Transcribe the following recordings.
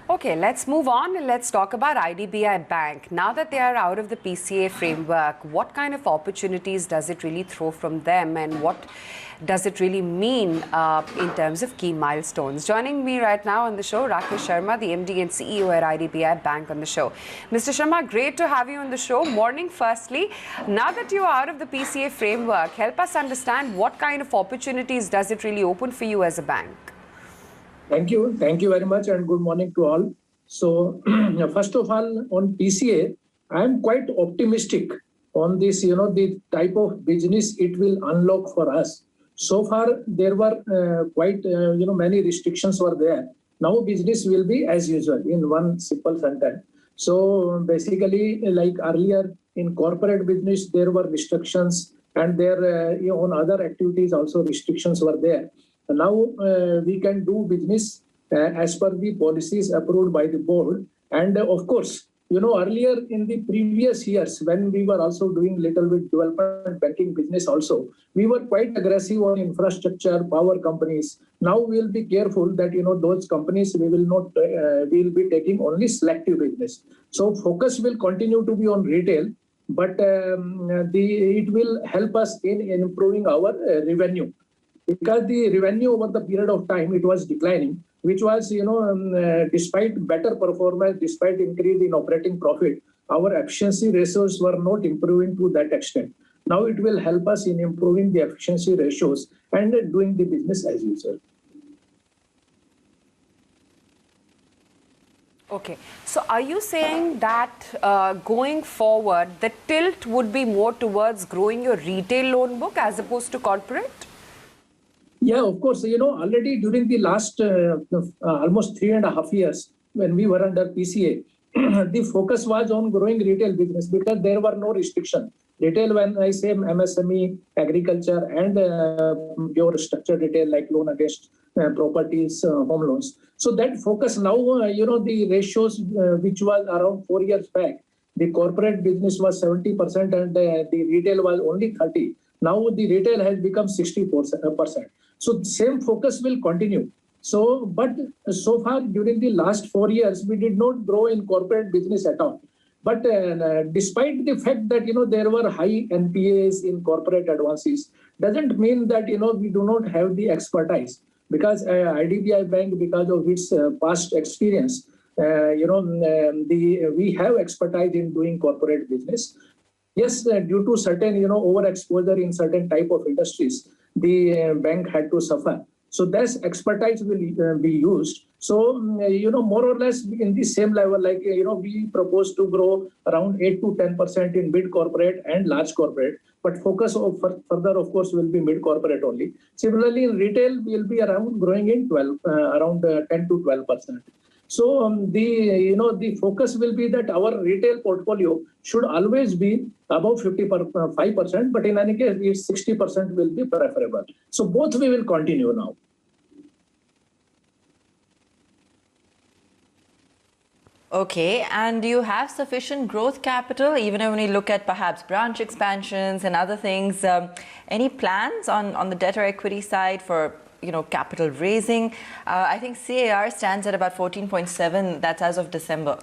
Okay, let's move on and let's talk about IDBI Bank. Now that they are out of the PCA framework, what kind of opportunities does it really throw from them, and what does it really mean in terms of key milestones? Joining me right now on the show, Rakesh Sharma, the MD and CEO at IDBI Bank on the show. Mr. Sharma, great to have you on the show. Morning, firstly. Now that you are out of the PCA framework, help us understand what kind of opportunities does it really open for you as a bank? Thank you. Thank you very much and good morning to all. So first of all, on PCA, I am quite optimistic on this, the type of business it will unlock for us. So far, there were quite, many restrictions were there. Now business will be as usual in one simple sentence. So basically, like earlier in corporate business, there were restrictions, and there on other activities also restrictions were there. Now we can do business as per the policies approved by the board. And of course, earlier in the previous years, when we were also doing little bit development banking business also, we were quite aggressive on infrastructure, power companies. Now we'll be careful that, those companies, we will not, we'll be taking only selective business. So focus will continue to be on retail, but it will help us in improving our revenue. Because the revenue over the period of time, it was declining, which was, despite better performance, despite increase in operating profit, our efficiency ratios were not improving to that extent. Now it will help us in improving the efficiency ratios and doing the business as usual. Okay, so are you saying that going forward, the tilt would be more towards growing your retail loan book as opposed to corporate? Yeah, of course, already during the last almost 3.5 years, when we were under PCA, the focus was on growing retail business because there were no restrictions. Retail, when I say MSME, agriculture, and pure structured retail like loan against properties, home loans. So that focus now, the ratios which was around 4 years back, the corporate business was 70% and the retail was only 30%. Now the retail has become 60%. So the same focus will continue. So, but so far during the last 4 years, we did not grow in corporate business at all. But despite the fact that, there were high NPAs in corporate advances, doesn't mean that, we do not have the expertise. Because IDBI Bank, because of its past experience, we have expertise in doing corporate business. Yes, due to certain, overexposure in certain type of industries, the bank had to suffer. So that expertise will be used. So, more or less in the same level, like, we propose to grow around 8 to 10% in mid corporate and large corporate. But focus of further, of course, will be mid corporate only. Similarly, in retail, we will be around growing in around 10 to 12%. So the focus will be that our retail portfolio should always be above 5%, but in any case, 60% will be preferable. So both we will continue now. Okay, and do you have sufficient growth capital, even when you look at perhaps branch expansions and other things? Any plans on the debt or equity side for capital raising? I think CAR stands at about 14.7. That's as of December.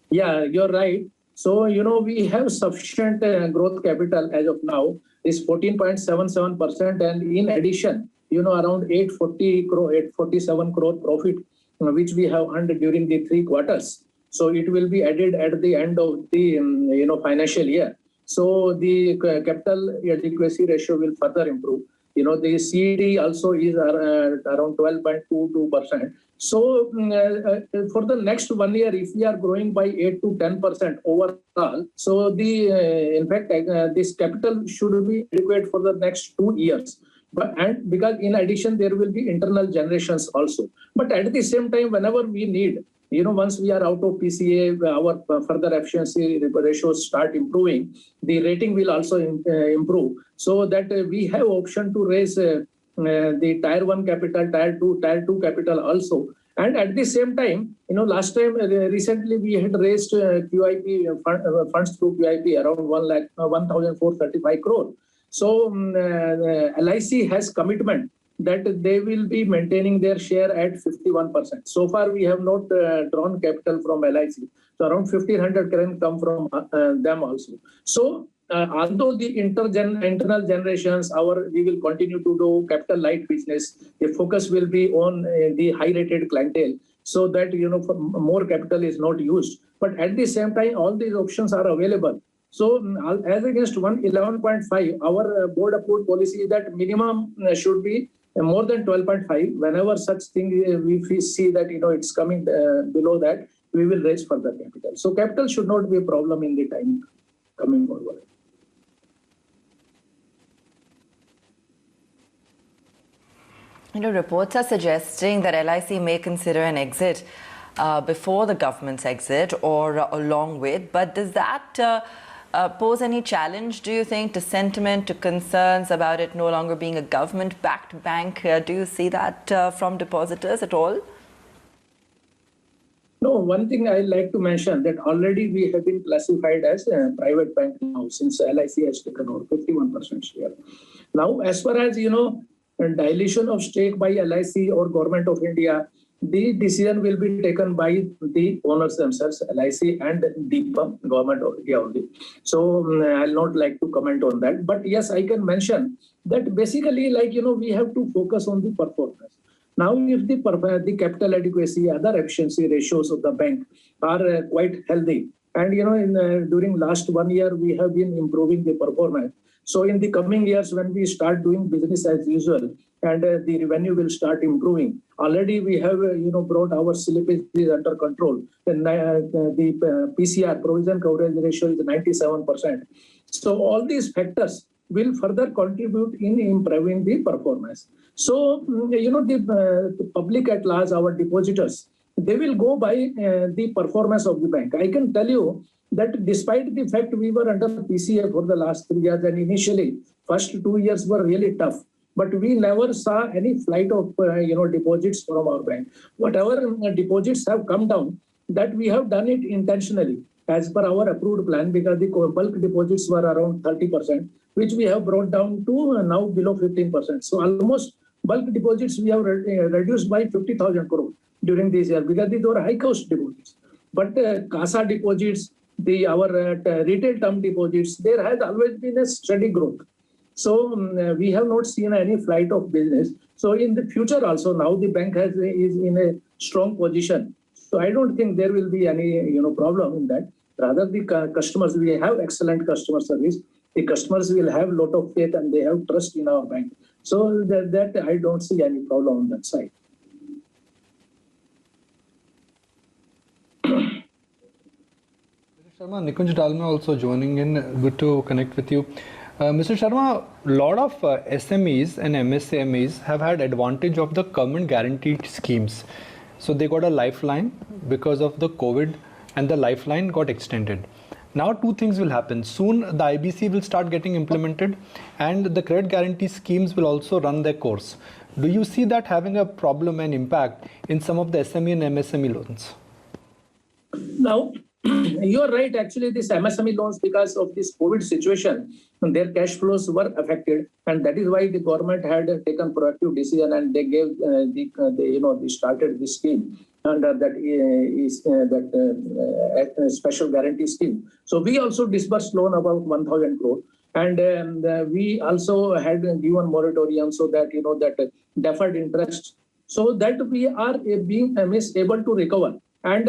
Yeah, you're right. So, we have sufficient growth capital as of now, is 14.77%. And in addition, around 847 crore profit, which we have earned during the 3 quarters. So it will be added at the end of the, financial year. So the capital adequacy ratio will further improve. The CD also is around 12.22%. So for the next 1 year, if we are growing by 8 to 10% overall, so in fact, this capital should be adequate for the next 2 years. And because in addition, there will be internal generations also. But at the same time, whenever we need, once we are out of PCA, our further efficiency ratios start improving, the rating will also improve. So that we have option to raise the tier 1 capital, tier 2 capital also. And at the same time, last time, recently we had raised QIP funds through QIP around 1,435 crore. So LIC has commitment that they will be maintaining their share at 51%. So far, we have not drawn capital from LIC. So around 1,500 can come from them also. So although the internal generations, we will continue to do capital light business. The focus will be on the high rated clientele, so that more capital is not used. But at the same time, all these options are available. So as against 111.5, our board approved policy is that minimum should be more than 12.5. Whenever such thing we see that it's coming below that, we will raise further capital. So capital should not be a problem in the time coming forward. Reports are suggesting that LIC may consider an exit before the government's exit or along with. But does that pose any challenge, do you think, to sentiment, to concerns about it no longer being a government-backed bank? Do you see that from depositors at all? No, one thing I like to mention that already we have been classified as a private bank now since LIC has taken over 51% share. Now, as far as, dilution of stake by LIC or Government of India, the decision will be taken by the owners themselves, LIC and DIPAM, Government of India only. So I'll not like to comment on that. But yes, I can mention that basically, we have to focus on the performance. Now, if the capital adequacy, other efficiency ratios of the bank are quite healthy, and during last 1 year, we have been improving the performance. So in the coming years, when we start doing business as usual, and the revenue will start improving, already we have brought our slippage under control. The PCR, provision coverage ratio, is 97%. So all these factors will further contribute in improving the performance. So the public at large, our depositors, they will go by the performance of the bank. I can tell you that despite the fact we were under PCA for the last 3 years, and initially first 2 years were really tough, but we never saw any flight of deposits from our bank. Whatever deposits have come down, that we have done it intentionally as per our approved plan, because the bulk deposits were around 30%, which we have brought down to now below 15%. So almost bulk deposits we have reduced by 50,000 crore during this year, because these were high cost deposits. But CASA deposits, our retail term deposits, there has always been a steady growth. So we have not seen any flight of business. So in the future also, now the bank is in a strong position. So I don't think there will be any problem in that. Rather, the customers, we have excellent customer service. The customers will have a lot of faith and they have trust in our bank. So that I don't see any problem on that side. Sharma, Nikunj Dalmia also joining in. Good to connect with you. Mr. Sharma, a lot of SMEs and MSMEs have had advantage of the government guaranteed schemes. So they got a lifeline because of the COVID, and the lifeline got extended. Now two things will happen. Soon the IBC will start getting implemented and the credit guarantee schemes will also run their course. Do you see that having a problem and impact in some of the SME and MSME loans? Now, you are right. Actually, this MSME loans, because of this COVID situation, their cash flows were affected, and that is why the government had taken proactive decision, and they gave they started this scheme under that special guarantee scheme. So we also disbursed loan about 1,000 crore, and we also had given moratorium, so that that deferred interest, so that we are being able to recover. And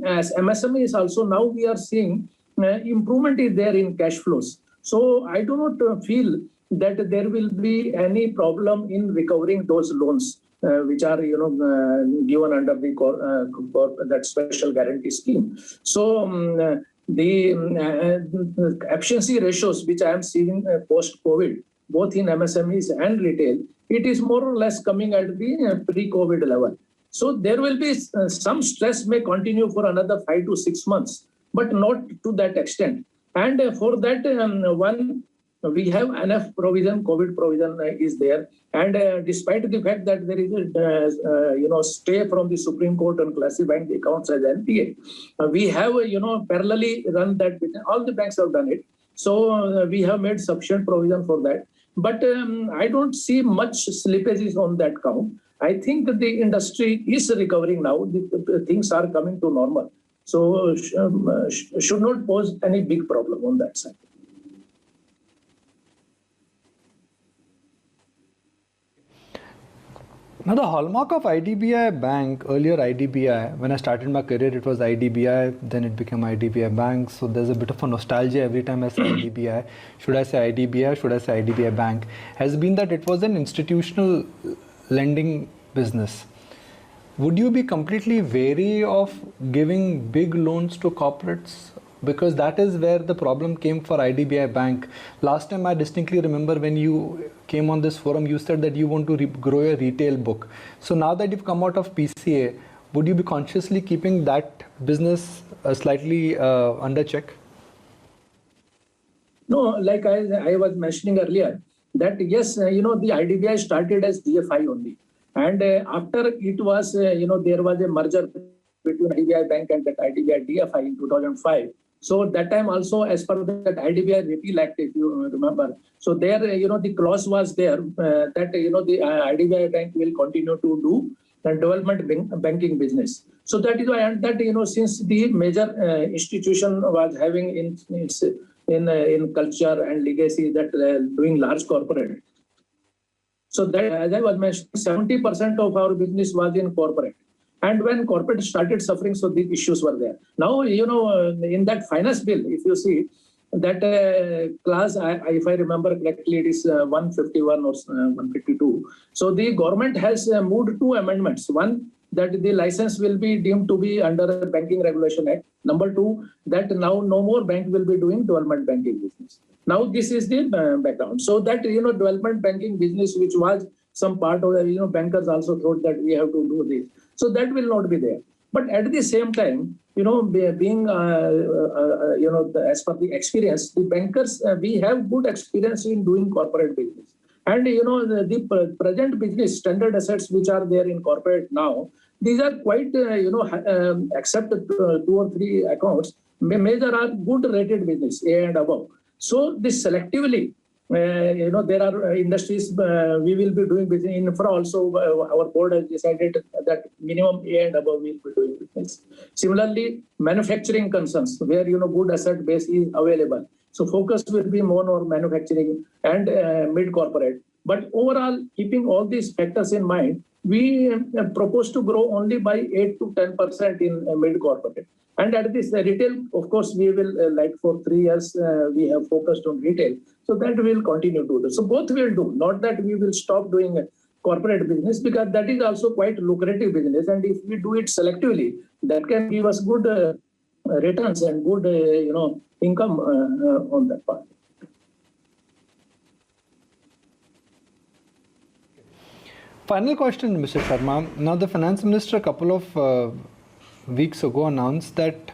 as MSME is also, now we are seeing improvement is there in cash flows. So I do not feel that there will be any problem in recovering those loans which are given under the that special guarantee scheme. So the efficiency ratios which I am seeing post-COVID, both in MSMEs and retail, it is more or less coming at the pre-COVID level. So there will be some stress may continue for another 5 to 6 months, but not to that extent. And for that, we have enough provision, COVID provision is there. And despite the fact that there is a stay from the Supreme Court on classifying the accounts as NPA, we have parallelly run that. All the banks have done it. So we have made sufficient provision for that. But I don't see much slippages on that count. I think that the industry is recovering now. The things are coming to normal. So should not pose any big problem on that side. Now, the hallmark of IDBI Bank, earlier IDBI, when I started my career, it was IDBI, then it became IDBI Bank. So there's a bit of a nostalgia every time I say IDBI. Should I say IDBI? Should I say IDBI Bank? Has been that it was an institutional lending business. Would you be completely wary of giving big loans to corporates? Because that is where the problem came for IDBI Bank. Last time I distinctly remember when you came on this forum, you said that you want to grow your retail book. So now that you've come out of PCA, would you be consciously keeping that business slightly under check? No, like I was mentioning earlier, that yes, the IDBI started as DFI only. And after it was, there was a merger between IDBI Bank and that IDBI DFI in 2005. So that time also, as per that IDBI Repeal Act, if you remember, so there, the clause was there that, the IDBI Bank will continue to do the development banking business. So that is why, and that, since the major institution was having in culture and legacy that doing large corporate. So that, as I was mentioning, 70% of our business was in corporate. And when corporate started suffering, so the issues were there. Now, in that finance bill, if you see that clause, if I remember correctly, it is 151 or 152. So the government has moved two amendments. One, that the license will be deemed to be under Banking Regulation Act. Number two, that now no more bank will be doing development banking business. Now this is the background. So that, development banking business, which was some part of the, bankers also thought that we have to do this. So that will not be there. But at the same time, being, as per the experience, the bankers, we have good experience in doing corporate business. And, the present business standard assets which are there in corporate now, these are quite, except 2 or 3 accounts, major are good rated business, A and above. So this selectively, there are industries we will be doing business. In infra also, our board has decided that minimum A and above will be doing business. Similarly, manufacturing concerns where, good asset base is available. So focus will be more on manufacturing and mid-corporate. But overall, keeping all these factors in mind, we propose to grow only by 8 to 10% in mid-corporate. And at this retail, of course, we will, like for 3 years, we have focused on retail. So that we will continue to do. So both will do, not that we will stop doing corporate business, because that is also quite lucrative business. And if we do it selectively, that can give us good returns and good, income on that part. Final question, Mr. Sharma. Now, the finance minister a couple of weeks ago announced that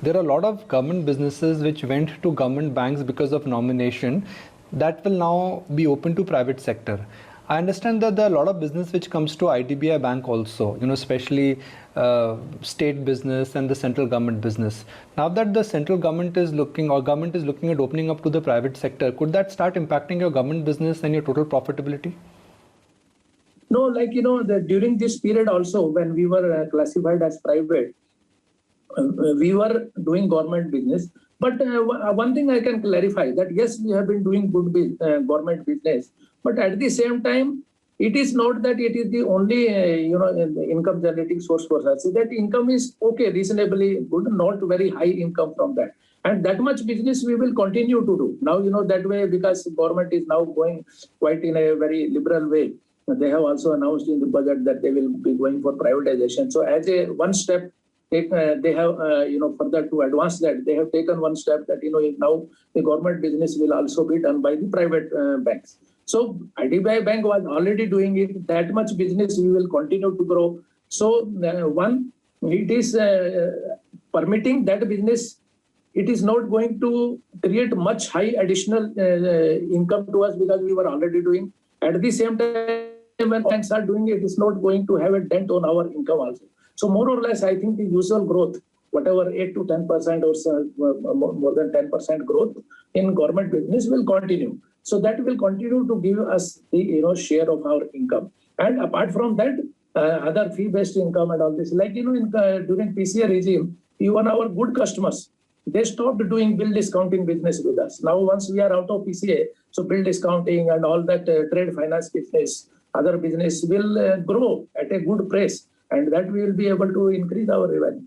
there are a lot of government businesses which went to government banks because of nomination that will now be open to private sector. I understand that there are a lot of business which comes to IDBI Bank also, especially state business and the central government business. Now that the central government is looking at opening up to the private sector, could that start impacting your government business and your total profitability? No, during this period also, when we were classified as private, we were doing government business. But one thing I can clarify that yes, we have been doing good government business. But at the same time, it is not that it is the only income generating source for us. That income is okay, reasonably good, not very high income from that. And that much business we will continue to do. Now, that way, because government is now going quite in a very liberal way. They have also announced in the budget that they will be going for privatization. So as a one step, they have, further to advance that, they have taken one step that, now the government business will also be done by the private banks. So IDBI Bank was already doing it. That much business we will continue to grow. So one, it is permitting that business. It is not going to create much high additional income to us because we were already doing. At the same time, when banks are doing it, it's not going to have a dent on our income also. So more or less, I think the usual growth, whatever 8 to 10% or more than 10% growth in government business will continue. So that will continue to give us the share of our income. And apart from that, other fee-based income and all this, like during PCA regime, even our good customers, they stopped doing bill discounting business with us. Now, once we are out of PCA, so bill discounting and all that trade finance business, other business will grow at a good pace, and that we will be able to increase our revenue.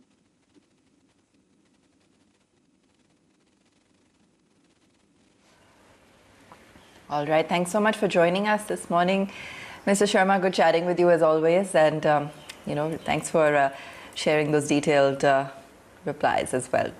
All right. Thanks so much for joining us this morning, Mr. Sharma. Good chatting with you as always, and thanks for sharing those detailed replies as well.